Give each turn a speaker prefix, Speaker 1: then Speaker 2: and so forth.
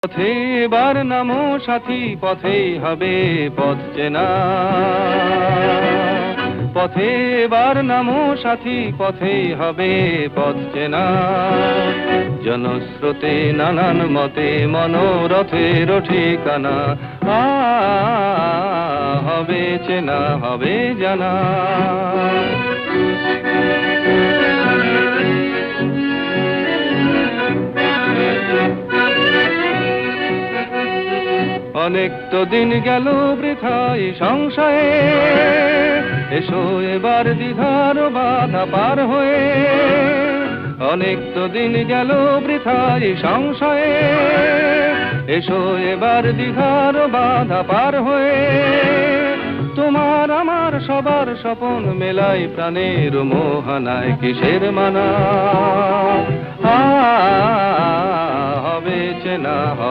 Speaker 1: পথে এবার নামো সাথী, পথেই হবে পথ চেনা। পথে এবার নামো সাথী, পথেই হবে পথ চেনা। জনস্রোতে নানান মতে মনোরথের ঠিকানা। হবে চেনা, হবে জানা। অনেক তো দিন গেল বৃথায় সংশয়ে, এসো এবার দ্বিধার বাধা পার হয়ে। অনেক তো দিন গেল বৃথায় সংশয়ে, এসো এবার দ্বিধার বাধা পার হয়ে। তোমার আমার সবার স্বপন মেলাই প্রাণের মোহনায় কিসের মানা। হবে চেনা, হবে